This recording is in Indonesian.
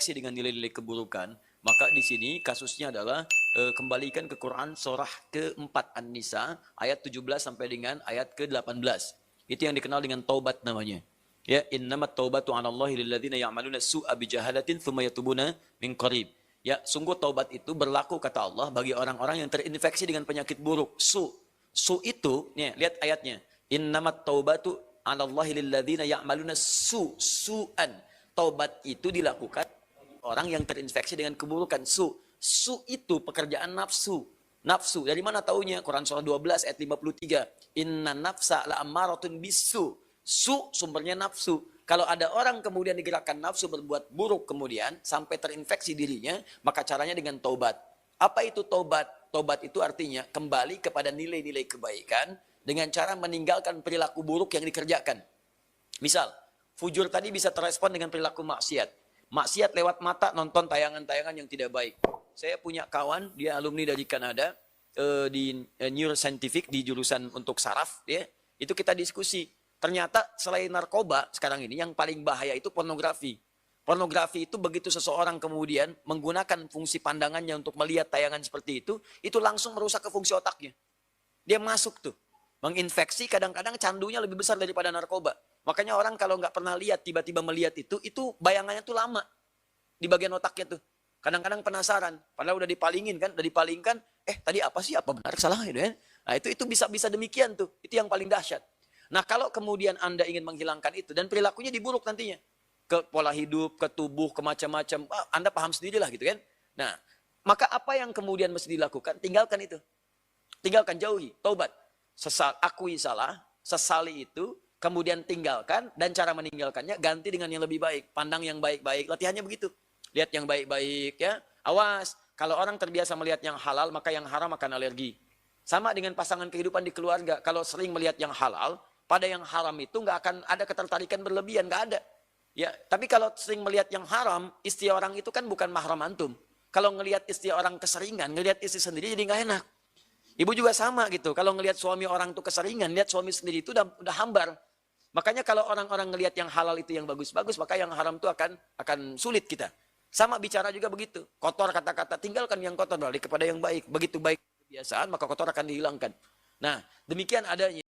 terinfeksi dengan nilai-nilai keburukan, maka di sini kasusnya adalah kembalikan ke Quran surah ke-4 An-Nisa ayat 17 sampai dengan ayat ke-18. Itu yang dikenal dengan taubat namanya. Ya, innamat taubatu 'alallahi lilladzina ya'maluna su'a bijahalatin tsumma yatubuna min qarib. Ya, sungguh taubat itu berlaku kata Allah bagi orang-orang yang terinfeksi dengan penyakit buruk. Su itu, nih, lihat ayatnya. Innamat taubatu 'alallahi lilladzina ya'maluna su'an. Taubat itu dilakukan orang yang terinfeksi dengan keburukan. Su itu pekerjaan nafsu. Nafsu, dari mana taunya? Quran surah 12 ayat 53. Inna nafsa la'ammaratun bisu. Su sumbernya nafsu. Kalau ada orang kemudian digerakkan nafsu berbuat buruk kemudian sampai terinfeksi dirinya, maka caranya dengan taubat. Apa itu taubat? Taubat itu artinya kembali kepada nilai-nilai kebaikan dengan cara meninggalkan perilaku buruk yang dikerjakan. Misal, fujur tadi bisa terespon dengan perilaku maksiat. Maksiat lewat mata nonton tayangan-tayangan yang tidak baik. Saya punya kawan, dia alumni dari Kanada, di neuroscientific, di jurusan untuk saraf, ya. Itu kita diskusi. Ternyata selain narkoba sekarang ini yang paling bahaya itu pornografi. Pornografi itu begitu seseorang kemudian menggunakan fungsi pandangannya untuk melihat tayangan seperti itu langsung merusak ke fungsi otaknya. Dia masuk tuh, menginfeksi, kadang-kadang candunya lebih besar daripada narkoba. Makanya orang kalau nggak pernah lihat, tiba-tiba melihat itu bayangannya tuh lama di bagian otaknya tuh. Kadang-kadang penasaran, padahal udah dipalingin kan, tadi apa sih, apa benar, salah gitu kan. Nah itu bisa demikian tuh, itu yang paling dahsyat. Nah kalau kemudian Anda ingin menghilangkan itu, dan perilakunya diburuk nantinya. Ke pola hidup, ke tubuh, ke macam-macam. Anda paham sendirilah gitu kan. Nah, maka apa yang kemudian mesti dilakukan? Tinggalkan itu. Tinggalkan, jauhi, taubat. Akui salah, sesali itu, kemudian tinggalkan, dan cara meninggalkannya ganti dengan yang lebih baik. Pandang yang baik-baik, latihannya begitu. Lihat yang baik-baik ya. Awas, kalau orang terbiasa melihat yang halal, maka yang haram akan alergi. Sama dengan pasangan kehidupan di keluarga. Kalau sering melihat yang halal, pada yang haram itu nggak akan ada ketertarikan berlebihan, nggak ada. Ya, tapi kalau sering melihat yang haram, istri orang itu kan bukan mahram antum. Kalau ngelihat istri orang keseringan, ngelihat istri sendiri jadi nggak enak. Ibu juga sama gitu. Kalau ngelihat suami orang itu keseringan, lihat suami sendiri itu udah hambar. Makanya kalau orang-orang ngelihat yang halal itu yang bagus-bagus, maka yang haram itu akan sulit kita. Sama bicara juga begitu. Kotor kata-kata, tinggalkan yang kotor, balik kepada yang baik. Begitu baik kebiasaan, maka kotor akan dihilangkan. Nah, demikian adanya.